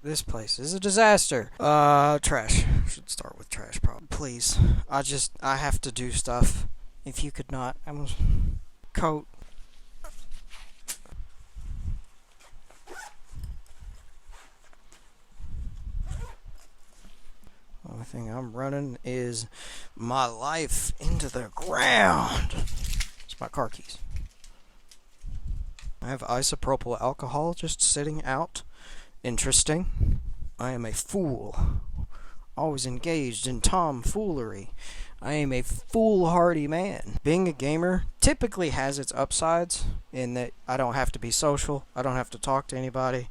This place is a disaster. Trash. Should start with trash, probably. Please. I have to do stuff. If you could not. Coat. Only thing I'm running is my life into the ground. It's my car keys. I have isopropyl alcohol just sitting out. Interesting. I am a fool. Always engaged in tomfoolery. I am a foolhardy man. Being a gamer typically has its upsides in that I don't have to be social. I don't have to talk to anybody.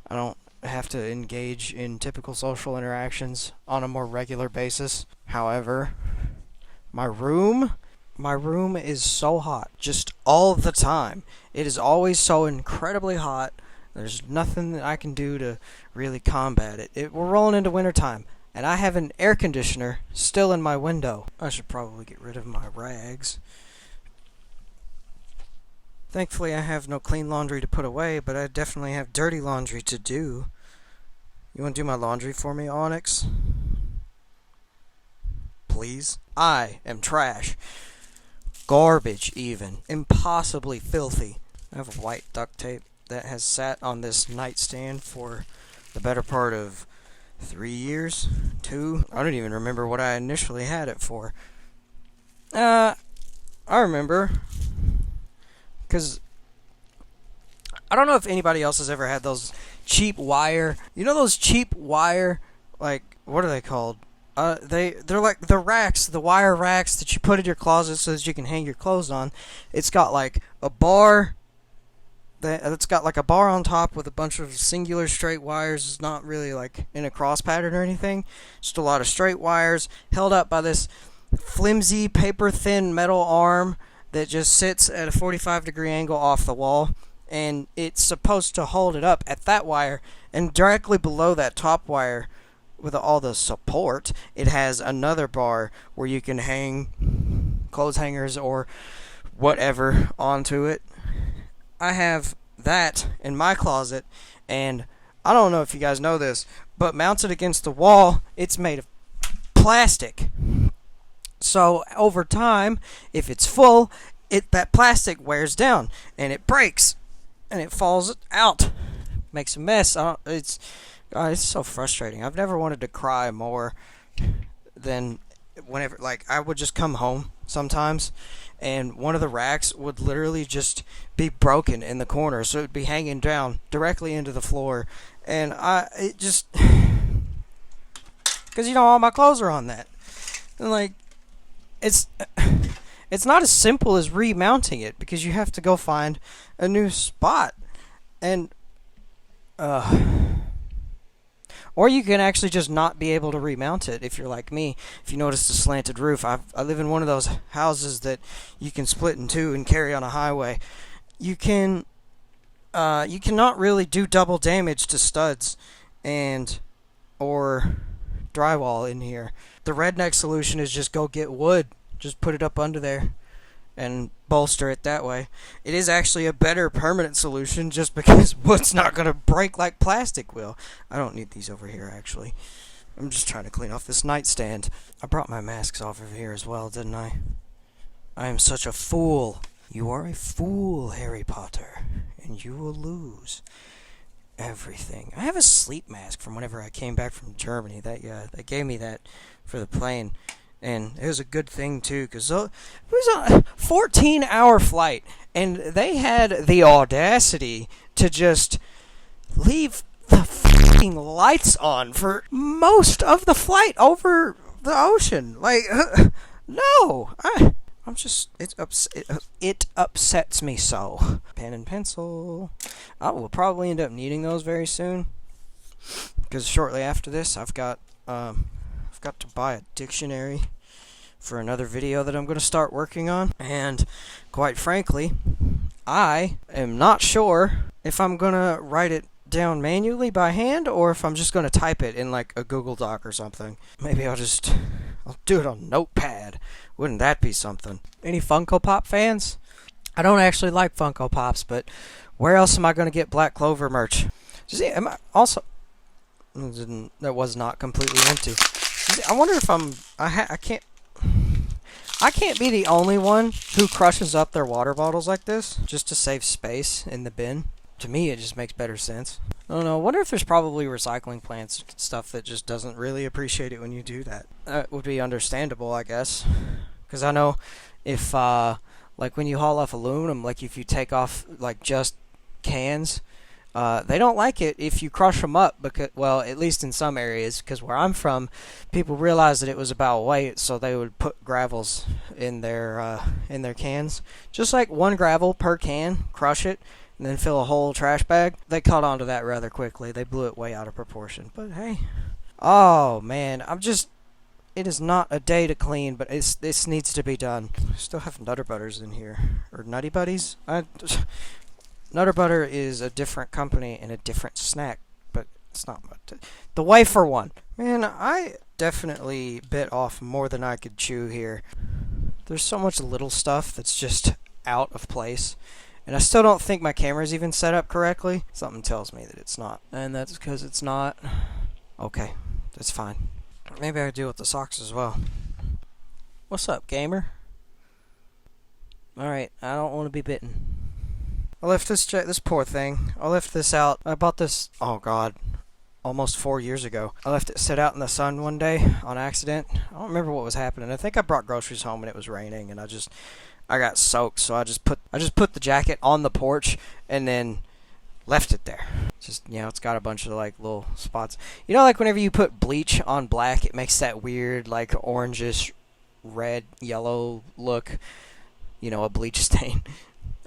I don't have to engage in typical social interactions on a more regular basis. However, my room is so hot just all the time. It is always so incredibly hot. There's nothing that I can do to really combat it. We're rolling into wintertime, and I have an air conditioner still in my window. I should probably get rid of my rags. Thankfully, I have no clean laundry to put away, but I definitely have dirty laundry to do. You want to do my laundry for me, Onyx? Please? I am trash. Garbage, even. Impossibly filthy. I have white duct tape that has sat on this nightstand for the better part of 3 years? 2? I don't even remember what I initially had it for. I remember. Because I don't know if anybody else has ever had those cheap wire. You know those cheap wire, like, what are they called? They're like the racks, the wire racks that you put in your closet so that you can hang your clothes on. It's got like a bar. It's got like a bar on top with a bunch of singular straight wires. It's not really like in a cross pattern or anything. Just a lot of straight wires held up by this flimsy, paper thin metal arm that just sits at a 45-degree angle off the wall. And it's supposed to hold it up at that wire. And directly below that top wire, with all the support, it has another bar where you can hang clothes hangers or whatever onto it. I have that in my closet, and I don't know if you guys know this, but mounted against the wall, it's made of plastic. So over time, if it's full, that plastic wears down and it breaks and it falls out, makes a mess. It's so frustrating. I've never wanted to cry more than whenever, like, I would just come home sometimes and one of the racks would literally just be broken in the corner, so it would be hanging down directly into the floor, and it just, because all my clothes are on that, and like, it's not as simple as remounting it, because you have to go find a new spot, and or you can actually just not be able to remount it if you're like me. If you notice the slanted roof, I live in one of those houses that you can split in two and carry on a highway. You cannot really do double damage to studs or drywall in here. The redneck solution is just go get wood, just put it up under there and bolster it that way. It is actually a better permanent solution just because wood's not going to break like plastic will. I don't need these over here, actually. I'm just trying to clean off this nightstand. I brought my masks off over here as well, didn't I? I am such a fool. You are a fool, Harry Potter, and you will lose everything. I have a sleep mask from whenever I came back from Germany. They gave me that for the plane. And it was a good thing, too, because it was a 14-hour flight, and they had the audacity to just leave the fucking lights on for most of the flight over the ocean. Like, no! I'm just, it upsets me so. Pen and pencil. I will probably end up needing those very soon, because shortly after this, I've got to buy a dictionary for another video that I'm going to start working on, and quite frankly, I am not sure if I'm going to write it down manually by hand or if I'm just going to type it in like a Google Doc or something. Maybe I'll do it on Notepad. Wouldn't that be something? Any Funko Pop fans? I don't actually like Funko Pops, but where else am I going to get Black Clover merch? See, That was not completely empty. I wonder if I can't be the only one who crushes up their water bottles like this just to save space in the bin. To me, it just makes better sense. I don't know. I wonder if there's probably recycling plants stuff that just doesn't really appreciate it when you do that. That would be understandable, I guess. Because I know if, like when you haul off aluminum, like if you take off like just cans, they don't like it if you crush them up because, well, at least in some areas, because where I'm from, people realized that it was about weight, so they would put gravels in their cans, just like 1 gravel per can, crush it, and then fill a whole trash bag. They caught on to that rather quickly. They blew it way out of proportion. But hey, oh man, it is not a day to clean, but this needs to be done. I still have Nutter Butters in here, or Nutty Buddies. Nutter Butter is a different company and a different snack, but it's not much. The wafer one. Man, I definitely bit off more than I could chew here. There's so much little stuff that's just out of place. And I still don't think my camera's even set up correctly. Something tells me that it's not. And that's because it's not. Okay, that's fine. Maybe I could deal with the socks as well. What's up, gamer? Alright, I don't want to be bitten. I left this poor thing. I left this out. I bought this, oh god, almost 4 years ago. I left it sit out in the sun one day on accident. I don't remember what was happening. I think I brought groceries home and it was raining and I got soaked, so I just put the jacket on the porch and then left it there. Just, it's got a bunch of like little spots. Like whenever you put bleach on black, it makes that weird like orangish red yellow look, a bleach stain.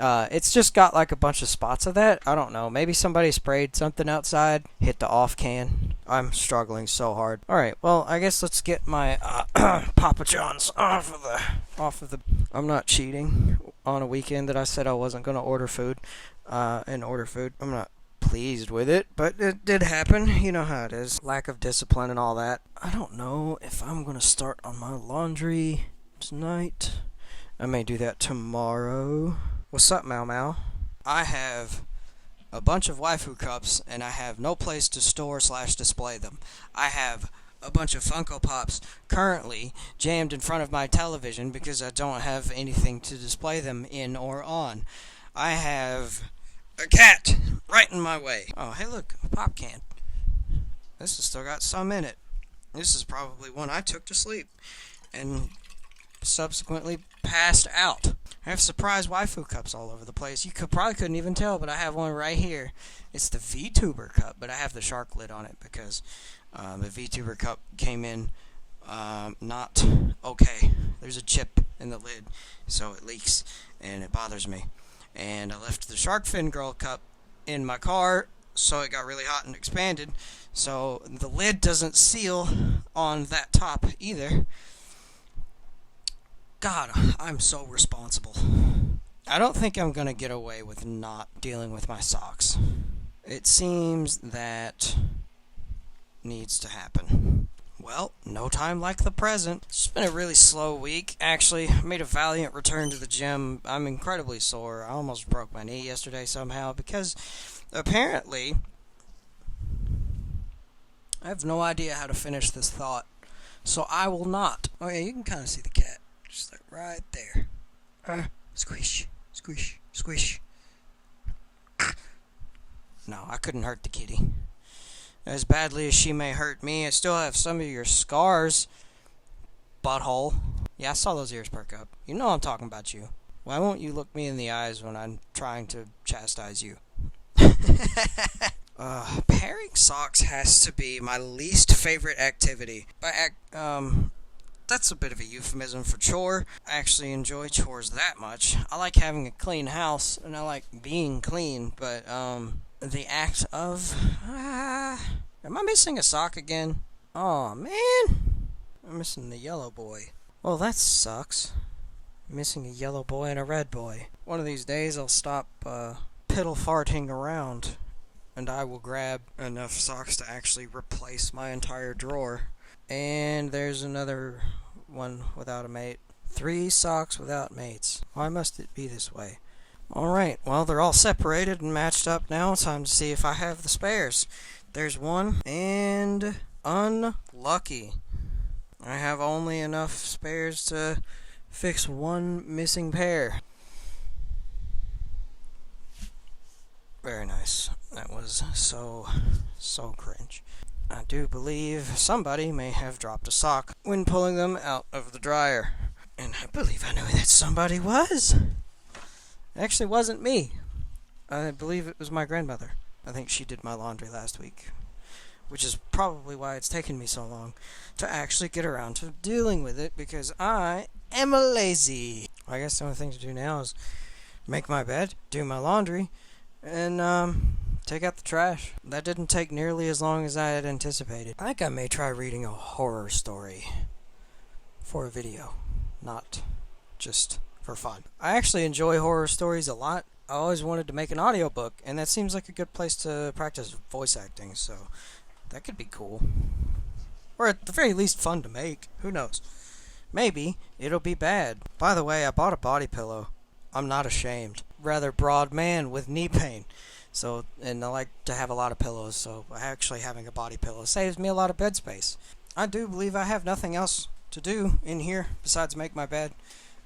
It's just got like a bunch of spots of that. I don't know. Maybe somebody sprayed something outside, hit the off can. I'm struggling so hard. Alright, well, I guess let's get my Papa John's off of the... I'm not cheating on a weekend that I said I wasn't going to order food. I'm not pleased with it, but it did happen. You know how it is. Lack of discipline and all that. I don't know if I'm going to start on my laundry tonight. I may do that tomorrow. What's up, Mau Mau? I have a bunch of waifu cups, and I have no place to store/display them. I have a bunch of Funko Pops currently jammed in front of my television because I don't have anything to display them in or on. I have a cat right in my way. Oh, hey look, a pop can. This has still got some in it. This is probably one I took to sleep and subsequently passed out. I have surprise waifu cups all over the place. You probably couldn't even tell, but I have one right here. It's the VTuber cup, but I have the shark lid on it because the VTuber cup came in not okay. There's a chip in the lid, so it leaks, and it bothers me. And I left the Shark Fin Girl cup in my car, so it got really hot and expanded, so the lid doesn't seal on that top either. God, I'm so responsible. I don't think I'm gonna get away with not dealing with my socks. It seems that needs to happen. Well, no time like the present. It's been a really slow week. Actually, I made a valiant return to the gym. I'm incredibly sore. I almost broke my knee yesterday somehow because apparently I have no idea how to finish this thought. So I will not. Oh yeah, you can kind of see the cat. Just like right there. Squish, squish, squish. No, I couldn't hurt the kitty. As badly as she may hurt me, I still have some of your scars. Butthole. Yeah, I saw those ears perk up. You know I'm talking about you. Why won't you look me in the eyes when I'm trying to chastise you? Pairing socks has to be my least favorite activity. That's a bit of a euphemism for chore. I actually enjoy chores that much. I like having a clean house, and I like being clean, but, the act of... am I missing a sock again? Aw, man! I'm missing the yellow boy. Well, that sucks. I'm missing a yellow boy and a red boy. One of these days I'll stop, piddle farting around, and I will grab enough socks to actually replace my entire drawer. And there's another one without a mate. 3 socks without mates. Why must it be this way? Alright, well, they're all separated and matched up now. Time to see if I have the spares. There's one, and unlucky. I have only enough spares to fix one missing pair. Very nice. That was so cringe. I do believe somebody may have dropped a sock when pulling them out of the dryer. And I believe I know who that somebody was. It actually wasn't me. I believe it was my grandmother. I think she did my laundry last week. Which is probably why it's taken me so long to actually get around to dealing with it, because I am lazy. I guess the only thing to do now is make my bed, do my laundry, and take out the trash. That didn't take nearly as long as I had anticipated. I think I may try reading a horror story for a video, not just for fun. I actually enjoy horror stories a lot. I always wanted to make an audiobook, and that seems like a good place to practice voice acting, so that could be cool. Or at the very least fun to make. Who knows? Maybe it'll be bad. By the way, I bought a body pillow. I'm not ashamed. Rather broad man with knee pain. So, and I like to have a lot of pillows, so actually having a body pillow saves me a lot of bed space. I do believe I have nothing else to do in here besides make my bed,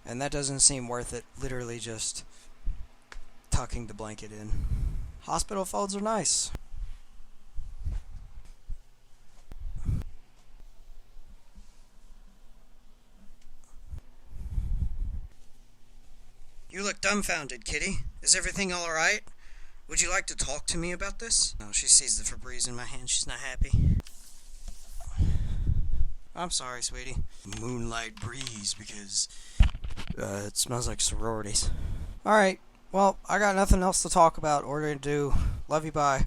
and that doesn't seem worth it. Literally just tucking the blanket in. Hospital folds are nice. You look dumbfounded, Kitty. Is everything alright? Would you like to talk to me about this? Oh, she sees the Febreze in my hand. She's not happy. I'm sorry, sweetie. Moonlight breeze, because it smells like sororities. Alright, well, I got nothing else to talk about or to do. Love you, bye.